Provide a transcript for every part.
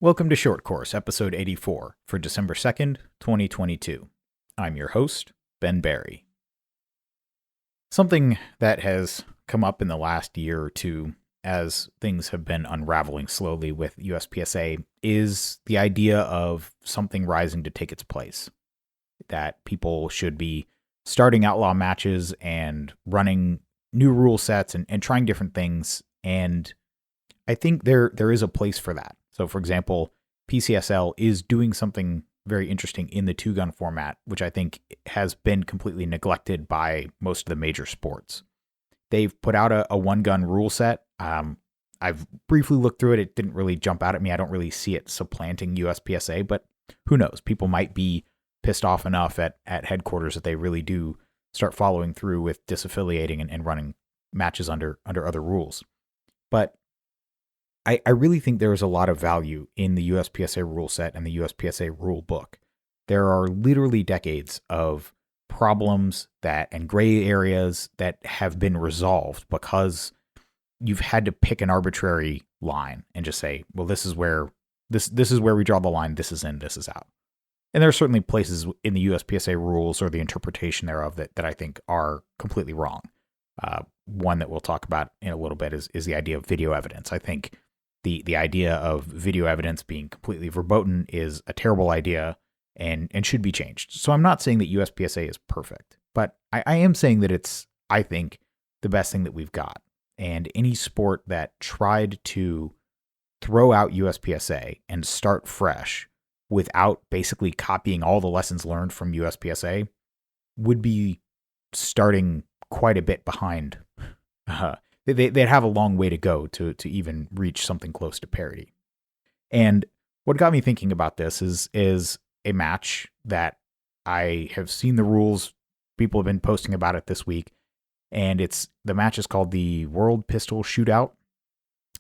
Welcome to Short Course, episode 84, for December 2nd, 2022. I'm your host, Ben Barry. Something that has come up in the last year or two as things have been unraveling slowly with USPSA is the idea of something rising to take its place. That people should be starting outlaw matches and running new rule sets and trying different things. And I think there is a place for that. So, for example, PCSL is doing something very interesting in the two-gun format, which I think has been completely neglected by most of the major sports. They've put out a one-gun rule set. I've briefly looked through it. It didn't really jump out at me. I don't really see it supplanting USPSA, but who knows? People might be pissed off enough at headquarters that they really do start following through with disaffiliating and running matches under other rules. But I really think there is a lot of value in the USPSA rule set and the USPSA rule book. There are literally decades of problems and gray areas that have been resolved because you've had to pick an arbitrary line and just say, well, this is where we draw the line. This is in, this is out. And there are certainly places in the USPSA rules or the interpretation thereof that I think are completely wrong. One that we'll talk about in a little bit is the idea of video evidence. I think the idea of video evidence being completely verboten is a terrible idea and should be changed. So I'm not saying that USPSA is perfect, but I am saying that it's, I think, the best thing that we've got. And any sport that tried to throw out USPSA and start fresh without basically copying all the lessons learned from USPSA would be starting quite a bit behind. They'd have a long way to go to even reach something close to parity. And what got me thinking about this is a match that I have seen the rules. People have been posting about it this week. And the match is called the World Pistol Shootout.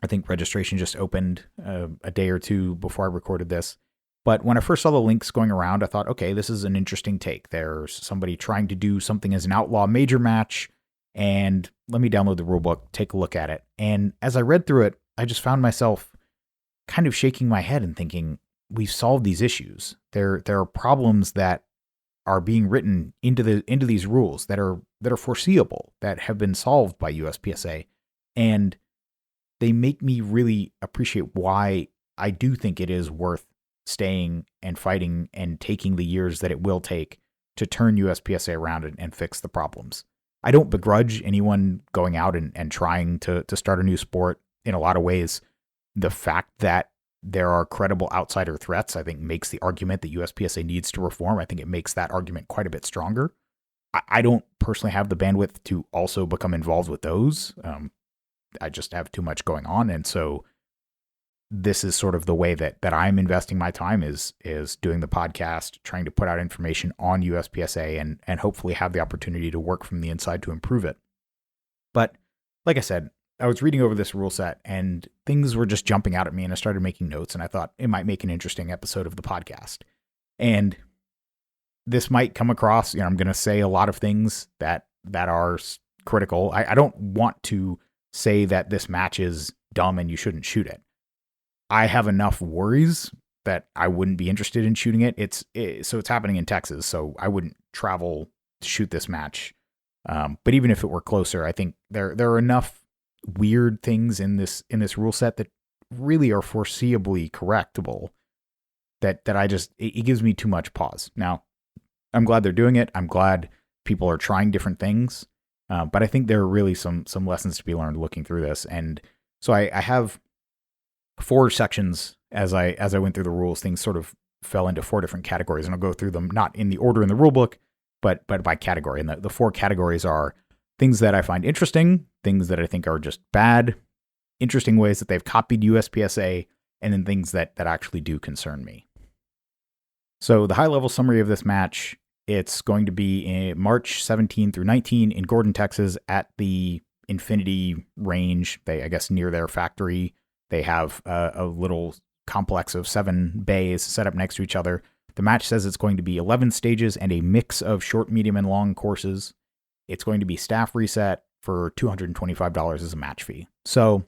I think registration just opened a day or two before I recorded this. But when I first saw the links going around, I thought, okay, this is an interesting take. There's somebody trying to do something as an outlaw major match. And let me download the rulebook, take a look at it. And as I read through it, I just found myself kind of shaking my head and thinking, we've solved these issues. There are problems that are being written into these rules that are foreseeable, that have been solved by USPSA. And they make me really appreciate why I do think it is worth staying and fighting and taking the years that it will take to turn USPSA around and fix the problems. I don't begrudge anyone going out and trying to start a new sport. In a lot of ways, the fact that there are credible outsider threats, I think, makes the argument that USPSA needs to reform. I think it makes that argument quite a bit stronger. I don't personally have the bandwidth to also become involved with those. I just have too much going on. And so this is sort of the way that I'm investing my time is doing the podcast, trying to put out information on USPSA and hopefully have the opportunity to work from the inside to improve it. But like I said, I was reading over this rule set and things were just jumping out at me and I started making notes and I thought it might make an interesting episode of the podcast. And this might come across, I'm going to say a lot of things that are critical. I don't want to say that this match is dumb and you shouldn't shoot it. I have enough worries that I wouldn't be interested in shooting it. So it's happening in Texas, so I wouldn't travel to shoot this match. But even if it were closer, I think there are enough weird things in this rule set that really are foreseeably correctable that it gives me too much pause. Now, I'm glad they're doing it. I'm glad people are trying different things. But I think there are really some lessons to be learned looking through this. And so I have 4 sections as I went through the rules. Things sort of fell into 4 different categories, and I'll go through them not in the order in the rule book, but by category. And the 4 categories are things that I find interesting, things that I think are just bad, interesting ways that they've copied USPSA, and then things that actually do concern me. So the high-level summary of this match, it's going to be in March 17 through 19 in Gordon, Texas at the Infinity Range, I guess near their factory. They have a little complex of 7 bays set up next to each other. The match says it's going to be 11 stages and a mix of short, medium, and long courses. It's going to be staff reset for $225 as a match fee. So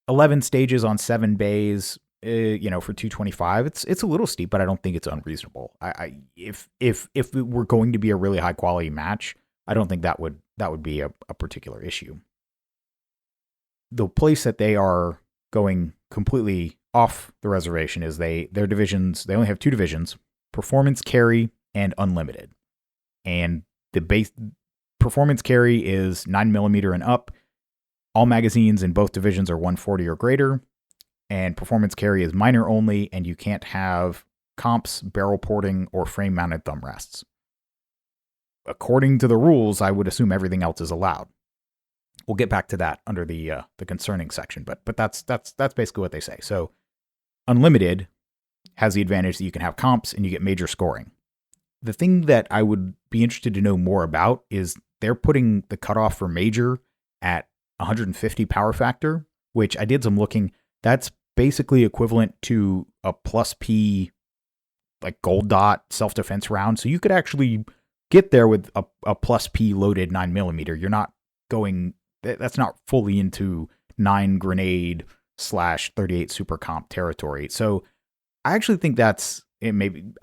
11 stages on 7 bays, for 225, it's a little steep, but I don't think it's unreasonable. If it were going to be a really high quality match, I don't think that would be a particular issue. The place that they are going completely off the reservation is their divisions. They only have two divisions: performance carry and unlimited. And the base performance carry is 9mm and up. All magazines in both divisions are 140 or greater. And performance carry is minor only, and you can't have comps, barrel porting, or frame-mounted thumb rests. According to the rules, I would assume everything else is allowed. We'll get back to that under the concerning section, but that's basically what they say. So, unlimited has the advantage that you can have comps and you get major scoring. The thing that I would be interested to know more about is they're putting the cutoff for major at 150 power factor, which I did some looking. That's basically equivalent to a plus P, like gold dot self-defense round. So you could actually get there with a plus P loaded 9mm. You're not going, that's not fully into 9 grenade / 38 super comp territory. So I actually think I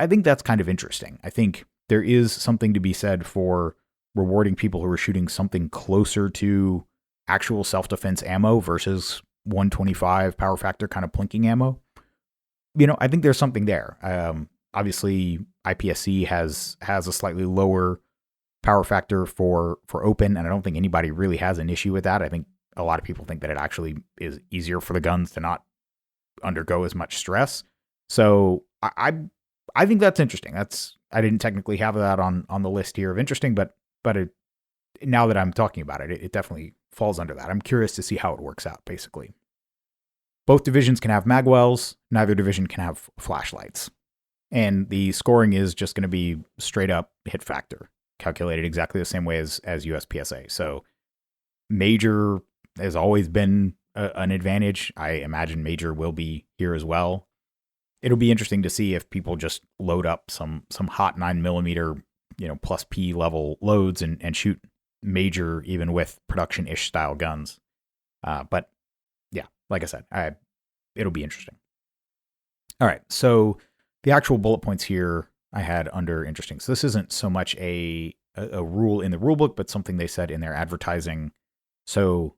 think that's kind of interesting. I think there is something to be said for rewarding people who are shooting something closer to actual self-defense ammo versus 125 power factor kind of plinking ammo. I think there's something there. Obviously, IPSC has a slightly lower power factor for open, and I don't think anybody really has an issue with that. I think a lot of people think that it actually is easier for the guns to not undergo as much stress. So I think that's interesting. I didn't technically have that on the list here of interesting, but now that I'm talking about it, it definitely falls under that. I'm curious to see how it works out, basically. Both divisions can have magwells. Neither division can have flashlights. And the scoring is just going to be straight up hit factor, calculated exactly the same way as USPSA. So major has always been an advantage. I imagine major will be here as well. It'll be interesting to see if people just load up some hot 9mm, plus P level loads and shoot major even with production-ish style guns. But yeah, like I said, it'll be interesting. All right, so the actual bullet points here I had under interesting. So this isn't so much a rule in the rulebook, but something they said in their advertising. So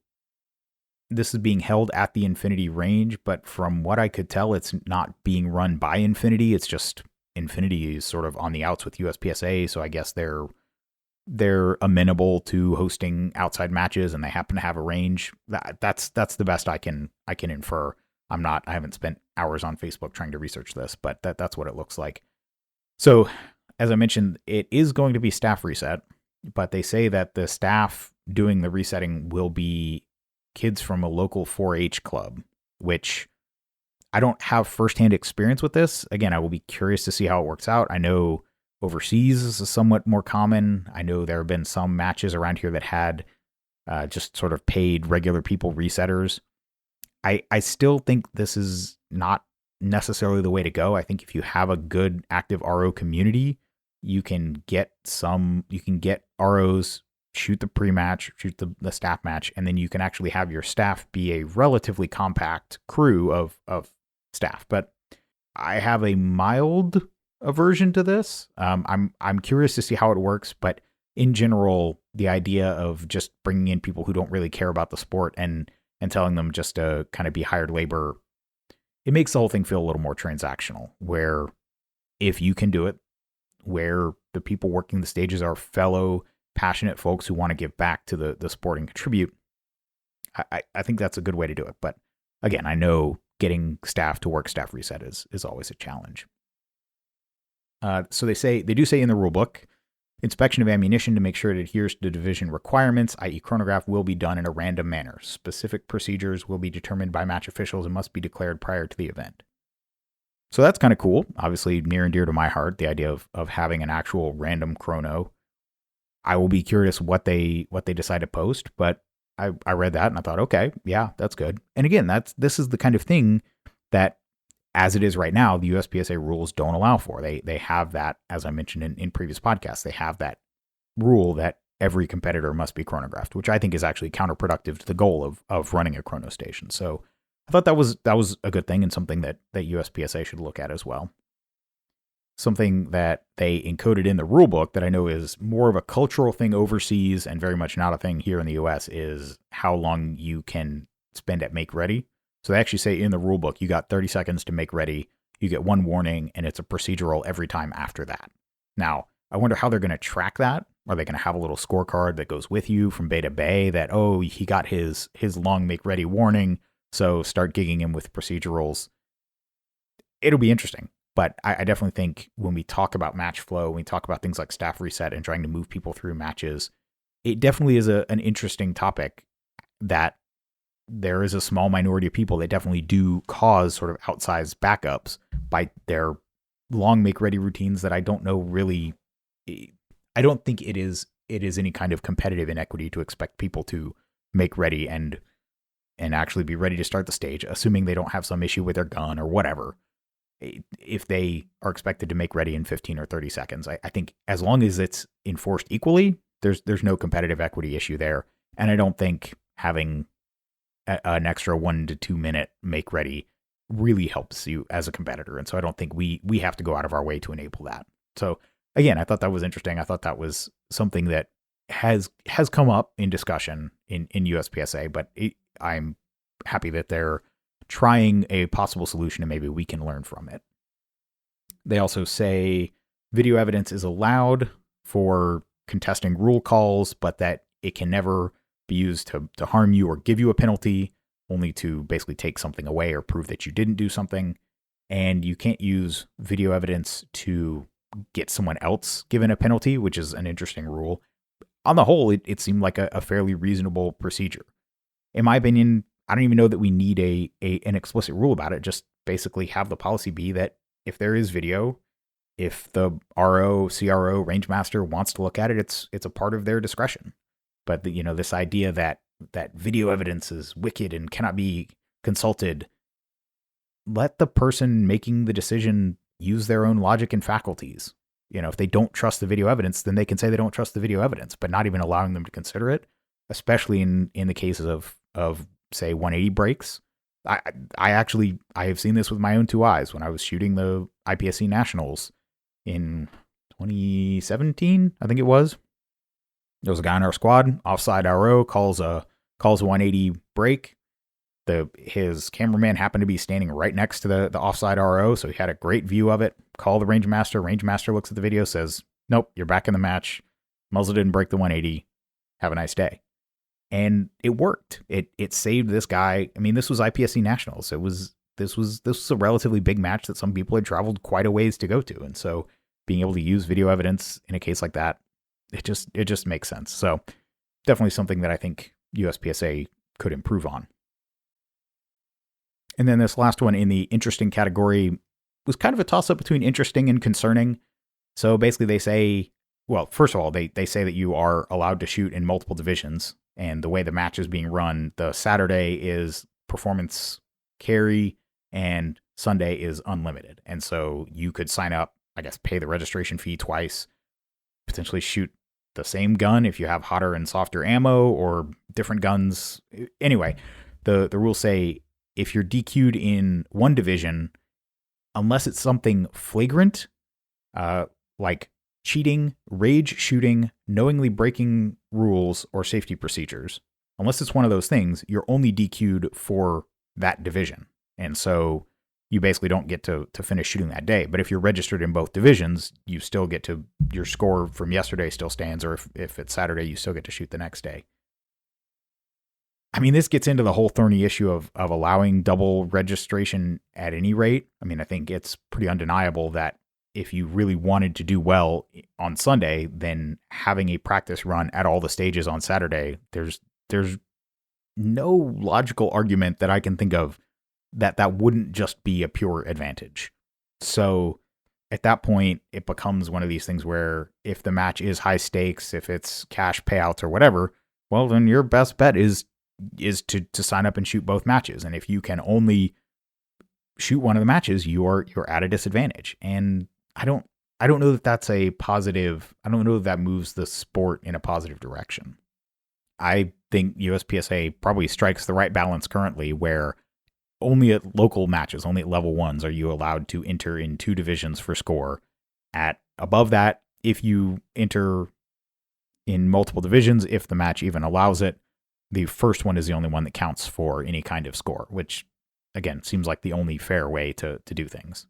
this is being held at the Infinity range, but from what I could tell, it's not being run by Infinity. It's just Infinity is sort of on the outs with USPSA, so I guess they're amenable to hosting outside matches, and they happen to have a range. That's the best I can infer. I haven't spent hours on Facebook trying to research this, but that's what it looks like. So, as I mentioned, it is going to be staff reset, but they say that the staff doing the resetting will be kids from a local 4-H club, which I don't have firsthand experience with this. Again, I will be curious to see how it works out. I know overseas is somewhat more common. I know there have been some matches around here that had just sort of paid regular people resetters. I still think this is not necessarily the way to go. I think if you have a good active RO community, you can get ROs, shoot the pre-match, shoot the staff match, and then you can actually have your staff be a relatively compact crew of staff. But I have a mild aversion to this. I'm curious to see how it works, but in general, the idea of just bringing in people who don't really care about the sport and telling them just to kind of be hired labor, it makes the whole thing feel a little more transactional, where if you can do it, where the people working the stages are fellow passionate folks who want to give back to the sport and contribute, I think that's a good way to do it. But again, I know getting staff to work staff reset is always a challenge. So they do say in the rulebook, inspection of ammunition to make sure it adheres to division requirements, i.e. chronograph, will be done in a random manner. Specific procedures will be determined by match officials and must be declared prior to the event. So that's kind of cool. Obviously near and dear to my heart, the idea of having an actual random chrono. I will be curious what they decide to post, but I read that and I thought, okay, yeah, that's good. And again, this is the kind of thing that, as it is right now, the USPSA rules don't allow for. They have that, as I mentioned in previous podcasts, they have that rule that every competitor must be chronographed, which I think is actually counterproductive to the goal of running a chrono station. So I thought that was a good thing and something that USPSA should look at as well. Something that they encoded in the rule book that I know is more of a cultural thing overseas and very much not a thing here in the US is how long you can spend at make ready. So they actually say in the rule book, you got 30 seconds to make ready. You get one warning and it's a procedural every time after that. Now, I wonder how they're going to track that. Are they going to have a little scorecard that goes with you from bay to bay that, oh, he got his long make ready warning, so start gigging him with procedurals? It'll be interesting. But I definitely think when we talk about match flow, when we talk about things like staff reset and trying to move people through matches, it definitely is an interesting topic that there is a small minority of people that definitely do cause sort of outsized backups by their long make ready routines that I don't know really. I don't think it is any kind of competitive inequity to expect people to make ready and actually be ready to start the stage, assuming they don't have some issue with their gun or whatever. If they are expected to make ready in 15 or 30 seconds, I think as long as it's enforced equally, there's no competitive equity issue there. And I don't think having an extra 1 to 2 minute make ready really helps you as a competitor. And so I don't think we have to go out of our way to enable that. So again, I thought that was interesting. I thought that was something that has come up in discussion in USPSA, but I'm happy that they're trying a possible solution and maybe we can learn from it. They also say video evidence is allowed for contesting rule calls, but that it can never be used to harm you or give you a penalty, only to basically take something away or prove that you didn't do something. And you can't use video evidence to get someone else given a penalty, which is an interesting rule. On the whole, it seemed like a fairly reasonable procedure. In my opinion, I don't even know that we need an explicit rule about it. Just basically have the policy be that if there is video, if the RO, CRO, Rangemaster wants to look at it, it's a part of their discretion. But this idea that video evidence is wicked and cannot be consulted, let the person making the decision use their own logic and faculties. If they don't trust the video evidence, then they can say they don't trust the video evidence, but not even allowing them to consider it, especially in the cases of say 180 breaks. I have seen this with my own two eyes when I was shooting the IPSC Nationals in 2017, I think it was. There was a guy in our squad, offside RO, calls a 180 break. His cameraman happened to be standing right next to the offside RO, so he had a great view of it. Call the Rangemaster. Rangemaster looks at the video, says, "Nope, you're back in the match. Muzzle didn't break the 180. Have a nice day." And it worked. It saved this guy. I mean, this was IPSC Nationals. This was a relatively big match that some people had traveled quite a ways to go to, and so being able to use video evidence in a case like that, it just makes sense. So definitely something that I think USPSA could improve on. And then this last one in the interesting category was kind of a toss-up between interesting and concerning. So basically they say, well, first of all, they say that you are allowed to shoot in multiple divisions. And the way the match is being run, the Saturday is performance carry and Sunday is unlimited. And so you could sign up, I guess, pay the registration fee twice, potentially shoot the same gun if you have hotter and softer ammo or different guns. Anyway, the rules say if you're DQ'd in one division, unless it's something flagrant, like cheating, rage shooting, knowingly breaking rules or safety procedures, unless it's one of those things, you're only DQ'd for that division. And so you basically don't get to finish shooting that day. But if you're registered in both divisions, you still get to, your score from yesterday still stands, or if it's Saturday, you still get to shoot the next day. I mean, this gets into the whole thorny issue of allowing double registration at any rate. I mean, I think it's pretty undeniable that if you really wanted to do well on Sunday, then having a practice run at all the stages on Saturday, there's no logical argument that I can think of that wouldn't just be a pure advantage. So at that point, it becomes one of these things where if the match is high stakes, if it's cash payouts or whatever, well, then your best bet is to sign up and shoot both matches. And if you can only shoot one of the matches, you're at a disadvantage. And I don't know that that's a positive. I don't know if that moves the sport in a positive direction. I think USPSA probably strikes the right balance currently where only at local matches, only at level ones, are you allowed to enter in 2 divisions for score. At above that, if you enter in multiple divisions, if the match even allows it, the first one is the only one that counts for any kind of score, which, again, seems like the only fair way to do things.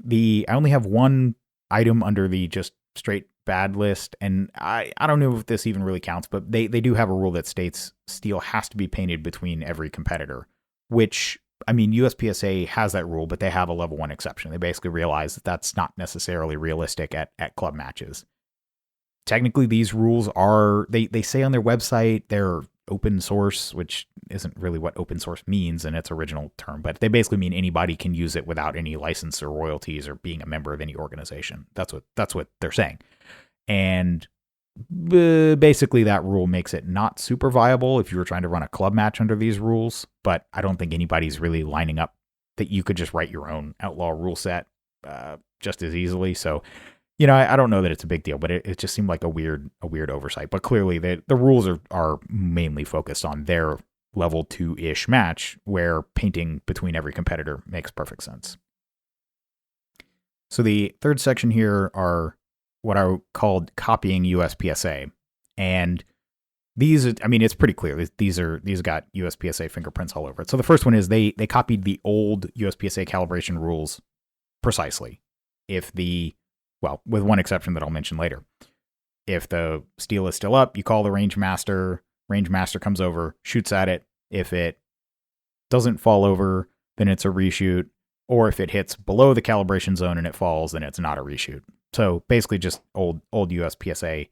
I only have one item under the just straight bad list, and I don't know if this even really counts, but they do have a rule that states steel has to be painted between every competitor, which, I mean, USPSA has that rule, but they have a level 1 exception. They basically realize that that's not necessarily realistic at club matches. Technically, these rules are, they say on their website, they're open source, which isn't really what open source means in its original term, but they basically mean anybody can use it without any license or royalties or being a member of any organization. That's what they're saying. And basically that rule makes it not super viable if you were trying to run a club match under these rules, but I don't think anybody's really lining up that you could just write your own outlaw rule set just as easily. So, I don't know that it's a big deal, but it just seemed like a weird oversight. But clearly the rules are mainly focused on their level 2-ish match, where painting between every competitor makes perfect sense. So the third section here are what I called copying USPSA. And these, I mean, it's pretty clear. These got USPSA fingerprints all over it. So the first one is they copied the old USPSA calibration rules precisely. With one exception that I'll mention later. If the steel is still up, you call the range master comes over, shoots at it. If it doesn't fall over, then it's a reshoot. Or if it hits below the calibration zone and it falls, then it's not a reshoot. So basically just old USPSA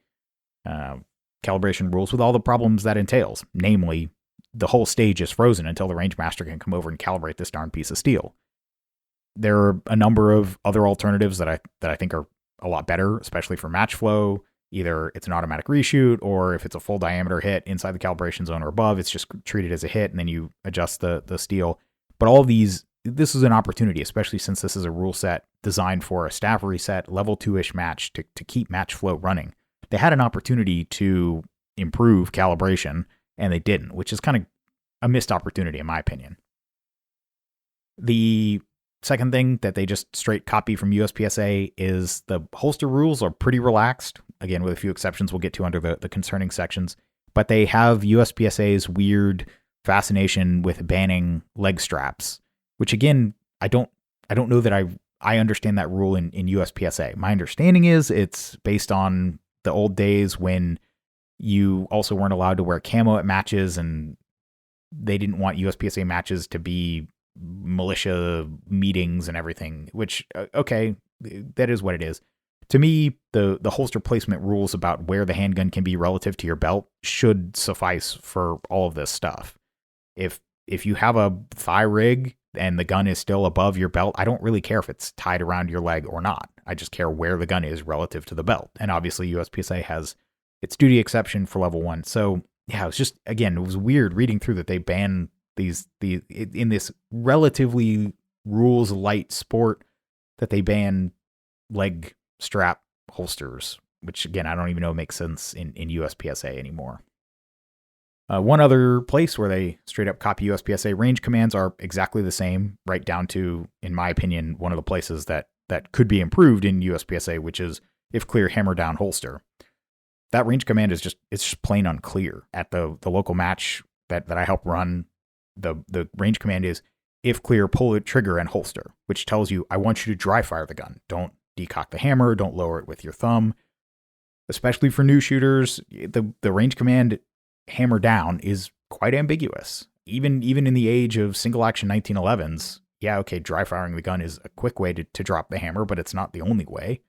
calibration rules with all the problems that entails. Namely, the whole stage is frozen until the range master can come over and calibrate this darn piece of steel. There are a number of other alternatives that I think are a lot better, especially for match flow. Either it's an automatic reshoot, or if it's a full diameter hit inside the calibration zone or above, it's just treated as a hit and then you adjust the steel. But all of these, this is an opportunity, especially since this is a rule set designed for a staff reset, level 2-ish match to keep match flow running. They had an opportunity to improve calibration and they didn't, which is kind of a missed opportunity in my opinion. The second thing that they just straight copy from USPSA is the holster rules are pretty relaxed. Again, with a few exceptions we'll get to under the concerning sections. But they have USPSA's weird fascination with banning leg straps, which again, I don't know that I understand that rule in USPSA. My understanding is it's based on the old days when you also weren't allowed to wear camo at matches, and they didn't want USPSA matches to be militia meetings and everything, which, okay, that is what it is. To me, the holster placement rules about where the handgun can be relative to your belt should suffice for all of this stuff. If you have a thigh rig and the gun is still above your belt, I don't really care if it's tied around your leg or not. I just care where the gun is relative to the belt. And obviously USPSA has its duty exception for level 1. So yeah, it was just, again, it was weird reading through that they ban these in this relatively rules light sport, that they ban leg strap holsters, which again, I don't even know makes sense in USPSA anymore. One other place where they straight up copy USPSA range commands are exactly the same, right down to, in my opinion, one of the places that could be improved in USPSA, which is if clear, hammer down holster. That range command is just plain unclear. At the local match that I help run, the range command is if clear, pull the trigger and holster, which tells you I want you to dry fire the gun. Don't decock the hammer, don't lower it with your thumb. Especially for new shooters, the range command hammer down is quite ambiguous. Even in the age of single action 1911s, yeah, okay, dry firing the gun is a quick way to drop the hammer, but it's not the only way.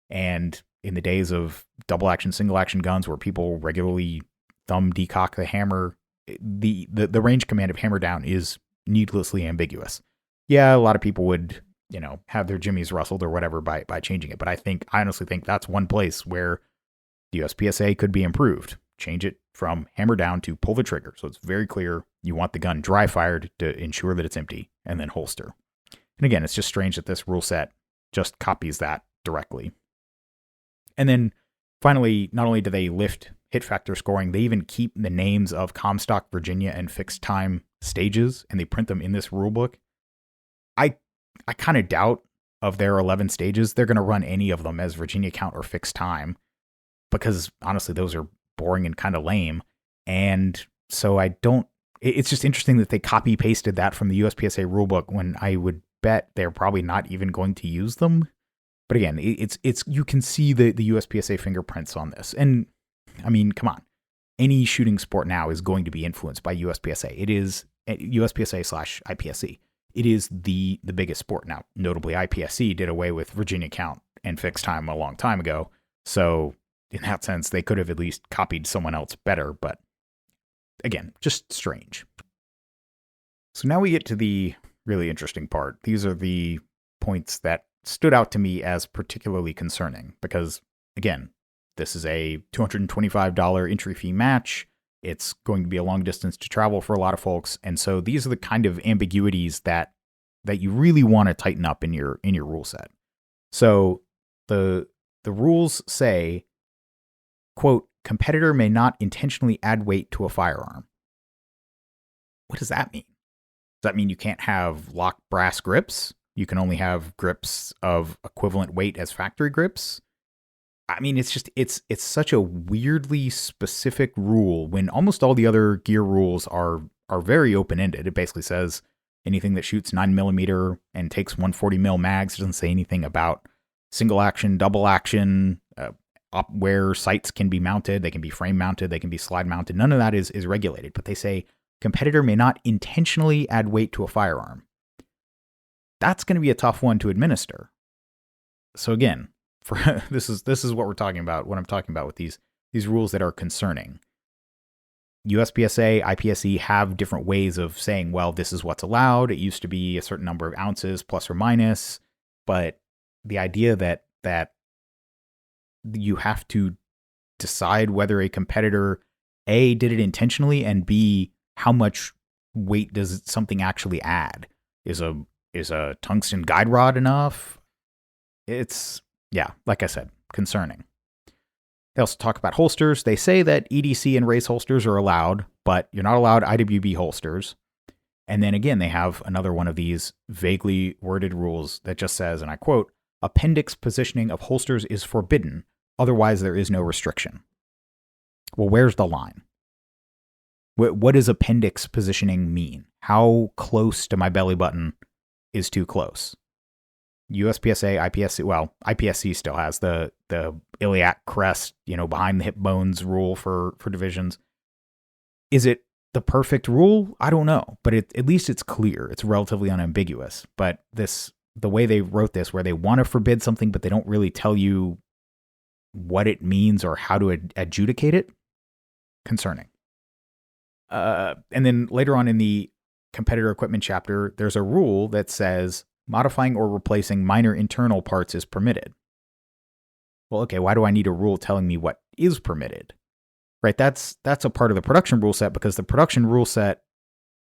And in the days of double action, single action guns where people regularly thumb decock the hammer, the range command of hammer down is needlessly ambiguous. Yeah, a lot of people would, have their jimmies rustled or whatever by changing it. But I honestly think that's one place where the USPSA could be improved. Change it from hammer down to pull the trigger. So it's very clear you want the gun dry fired to ensure that it's empty, and then holster. And again, it's just strange that this rule set just copies that directly. And then finally, not only do they lift hit factor scoring, they even keep the names of Comstock, Virginia, and Fixed Time stages and they print them in this rule book, I kind of doubt of their 11 stages, they're going to run any of them as Virginia count or fixed time, because honestly, those are boring and kind of lame. And so it's just interesting that they copy pasted that from the USPSA rulebook when I would bet they're probably not even going to use them. But again, it's you can see the USPSA fingerprints on this. And I mean, come on. Any shooting sport now is going to be influenced by USPSA. It is USPSA/IPSC. It is the biggest sport now. Notably, IPSC did away with Virginia count and fixed time a long time ago. So in that sense, they could have at least copied someone else better. But again, just strange. So now we get to the really interesting part. These are the points that stood out to me as particularly concerning because, again, this is a $225 entry fee match. It's going to be a long distance to travel for a lot of folks. And so these are the kind of ambiguities that you really want to tighten up in your rule set. So the rules say, quote, competitor may not intentionally add weight to a firearm. What does that mean? Does that mean you can't have locked brass grips? You can only have grips of equivalent weight as factory grips? I mean, it's such a weirdly specific rule when almost all the other gear rules are very open-ended. It basically says anything that shoots 9mm and takes 140 mil mags. It doesn't say anything about single action, double action, where sights can be mounted. They can be frame mounted. They can be slide mounted. None of that is regulated, but they say competitor may not intentionally add weight to a firearm. That's going to be a tough one to administer. So again, this is what we're talking about, what I'm talking about with these rules that are concerning. USPSA, IPSC have different ways of saying, well, this is what's allowed. It used to be a certain number of ounces, plus or minus, but the idea that you have to decide whether a competitor, A, did it intentionally, and B, how much weight does something actually add? Is a tungsten guide rod enough? It's, yeah, like I said, concerning. They also talk about holsters. They say that EDC and race holsters are allowed, but you're not allowed IWB holsters. And then again, they have another one of these vaguely worded rules that just says, and I quote, appendix positioning of holsters is forbidden. Otherwise, there is no restriction. Well, where's the line? What does appendix positioning mean? How close to my belly button is too close? USPSA, IPSC, well, IPSC still has the iliac crest, behind the hip bones rule for divisions. Is it the perfect rule? I don't know, but at least it's clear. It's relatively unambiguous. But the way they wrote this, where they want to forbid something, but they don't really tell you what it means or how to adjudicate it, concerning. And then later on in the competitor equipment chapter, there's a rule that says modifying or replacing minor internal parts is permitted. Well, okay, why do I need a rule telling me what is permitted? Right, that's a part of the production rule set, because the production rule set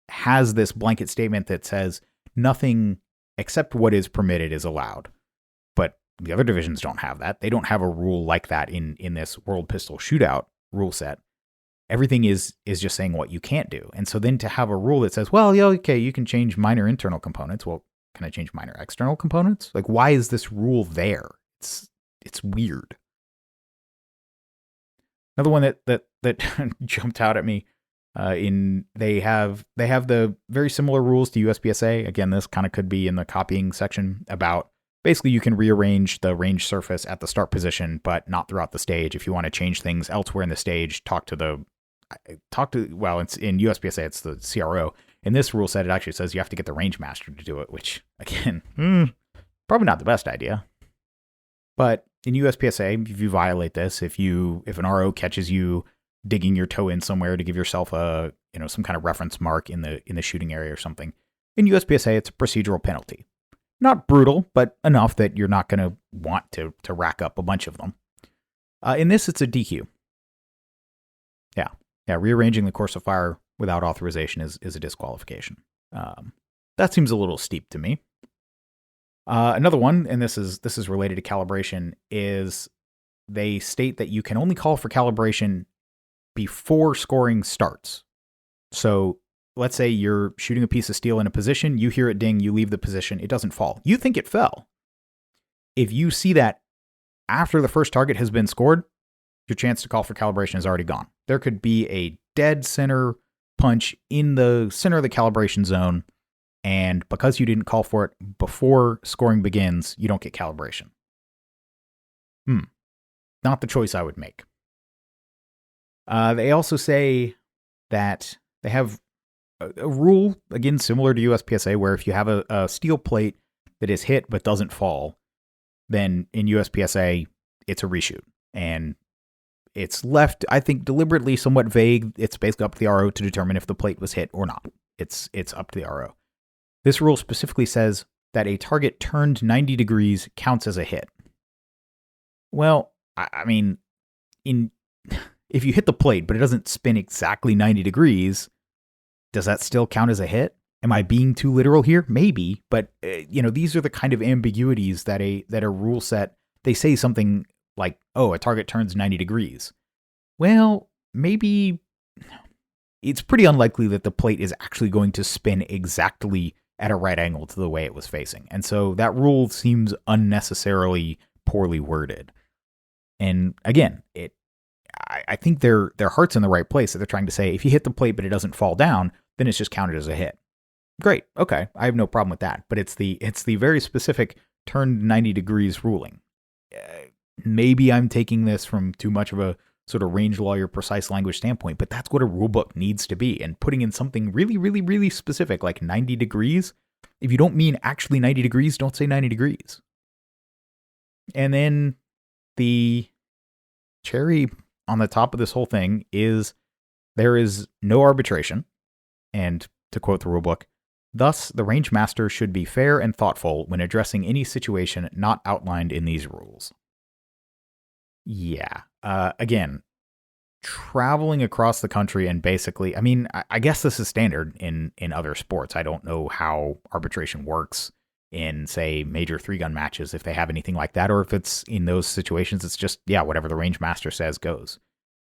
has this blanket statement that says nothing except what is permitted is allowed. But the other divisions don't have that. They don't have a rule like that in this World Pistol Shootout rule set. Everything is just saying what you can't do. And so then to have a rule that says, well, yeah, okay, you can change minor internal components. Well, can I change minor external components? Like, why is this rule there? It's weird. Another one that jumped out at me, they have the very similar rules to USPSA. Again, this kind of could be in the copying section about basically you can rearrange the range surface at the start position, but not throughout the stage. If you want to change things elsewhere in the stage, well, it's in USPSA, it's the CRO. In this rule set, it actually says you have to get the range master to do it, which, again, probably not the best idea. But in USPSA, if you violate this, if an RO catches you digging your toe in somewhere to give yourself some kind of reference mark in the shooting area or something, in USPSA, it's a procedural penalty. Not brutal, but enough that you're not going to want to rack up a bunch of them. In this, it's a DQ. Yeah, rearranging the course of fire without authorization is a disqualification. That seems a little steep to me. Another one, and this is related to calibration, is they state that you can only call for calibration before scoring starts. So let's say you're shooting a piece of steel in a position, you hear it ding, you leave the position, it doesn't fall. You think it fell. If you see that after the first target has been scored, your chance to call for calibration is already gone. There could be a dead center punch in the center of the calibration zone, and because you didn't call for it before scoring begins, you don't get calibration. Not the choice I would make. They also say that they have a rule, again, similar to USPSA, where if you have a steel plate that is hit but doesn't fall, then in USPSA, it's a reshoot. And it's left, I think, deliberately somewhat vague. It's basically up to the RO to determine if the plate was hit or not. It's up to the RO. This rule specifically says that a target turned 90 degrees counts as a hit. Well, I mean, if you hit the plate, but it doesn't spin exactly 90 degrees, does that still count as a hit? Am I being too literal here? Maybe, but these are the kind of ambiguities that a rule set, they say something like, oh, a target turns 90 degrees. Well, maybe it's pretty unlikely that the plate is actually going to spin exactly at a right angle to the way it was facing. And so that rule seems unnecessarily poorly worded. And again, I think their heart's in the right place, that they're trying to say, if you hit the plate but it doesn't fall down, then it's just counted as a hit. Great, okay, I have no problem with that. But it's the very specific turned 90 degrees ruling. Maybe I'm taking this from too much of a sort of range lawyer, precise language standpoint, but that's what a rule book needs to be. And putting in something really, really, really specific, like 90 degrees, if you don't mean actually 90 degrees, don't say 90 degrees. And then the cherry on the top of this whole thing is there is no arbitration. And to quote the rulebook, thus the range master should be fair and thoughtful when addressing any situation not outlined in these rules. Yeah. Again, traveling across the country and basically, I mean, I guess this is standard in other sports. I don't know how arbitration works in, say, major 3-gun matches, if they have anything like that, or if it's in those situations, it's just, yeah, whatever the range master says goes.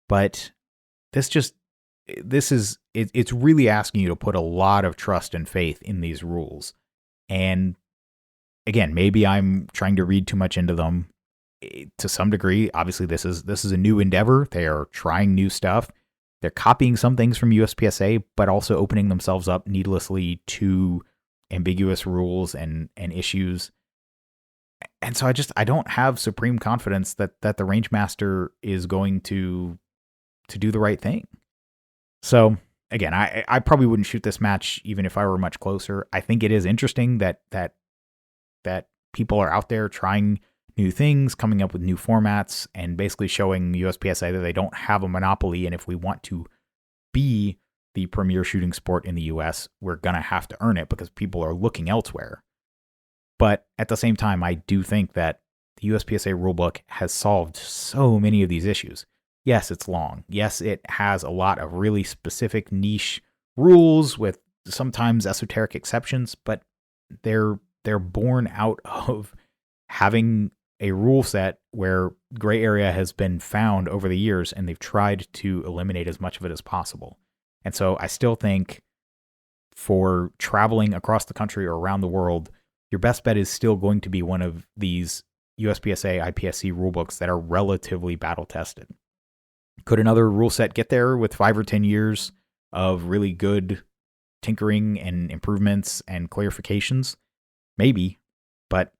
But it's really asking you to put a lot of trust and faith in these rules. And again, maybe I'm trying to read too much into them. To some degree, obviously this is a new endeavor. They are trying new stuff. They're copying some things from USPSA, but also opening themselves up needlessly to ambiguous rules and issues. And so I don't have supreme confidence that the range master is going to do the right thing. So again, I probably wouldn't shoot this match even if I were much closer. I think it is interesting that people are out there trying new things, coming up with new formats, and basically showing USPSA that they don't have a monopoly. And if we want to be the premier shooting sport in the US, we're going to have to earn it because people are looking elsewhere. But at the same time, I do think that the USPSA rulebook has solved so many of these issues. Yes, it's long. Yes, it has a lot of really specific niche rules with sometimes esoteric exceptions, but they're born out of having a rule set where gray area has been found over the years, and they've tried to eliminate as much of it as possible. And so I still think for traveling across the country or around the world, your best bet is still going to be one of these USPSA, IPSC rulebooks that are relatively battle tested. Could another rule set get there with 5 or 10 years of really good tinkering and improvements and clarifications? Maybe, but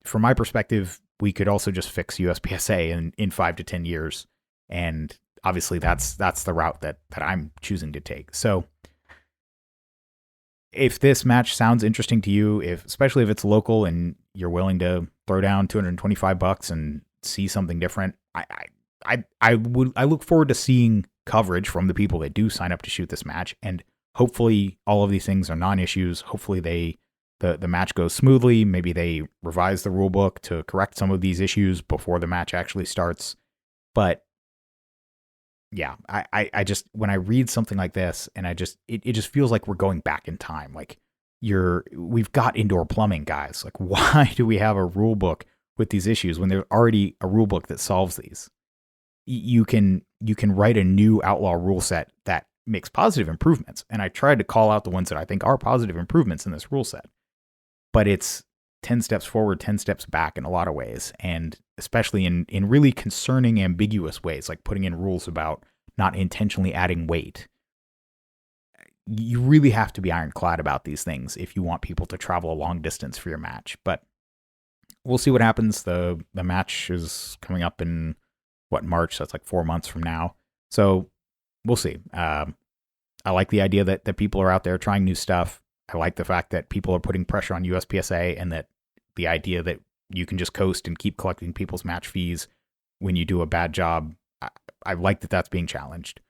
from my perspective, we could also just fix USPSA in 5 to 10 years. And obviously that's the route that I'm choosing to take. So if this match sounds interesting to you, especially if it's local and you're willing to throw down $225 and see something different, I look forward to seeing coverage from the people that do sign up to shoot this match. And hopefully all of these things are non-issues. Hopefully the match goes smoothly. Maybe they revise the rule book to correct some of these issues before the match actually starts. But yeah, I just, when I read something like this, and it just feels like we're going back in time. Like we've got indoor plumbing, guys. Like, why do we have a rule book with these issues when there's already a rule book that solves these? You can write a new outlaw rule set that makes positive improvements. And I tried to call out the ones that I think are positive improvements in this rule set. But it's 10 steps forward, 10 steps back in a lot of ways. And especially in really concerning, ambiguous ways, like putting in rules about not intentionally adding weight. You really have to be ironclad about these things if you want people to travel a long distance for your match. But we'll see what happens. The match is coming up in March? So that's like 4 months from now. So we'll see. I like the idea that people are out there trying new stuff. I like the fact that people are putting pressure on USPSA, and that the idea that you can just coast and keep collecting people's match fees when you do a bad job. I like that that's being challenged.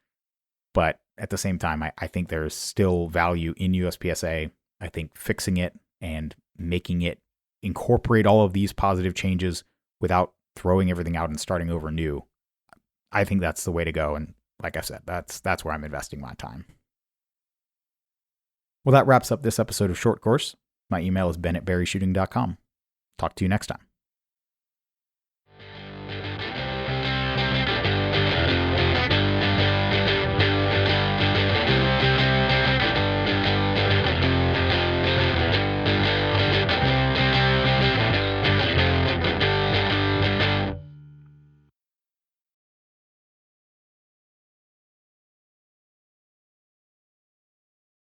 But at the same time, I think there's still value in USPSA. I think fixing it and making it incorporate all of these positive changes without throwing everything out and starting over new, I think that's the way to go. And like I said, that's where I'm investing my time. Well, that wraps up this episode of Short Course. My email is ben@berryshooting.com. Talk to you next time.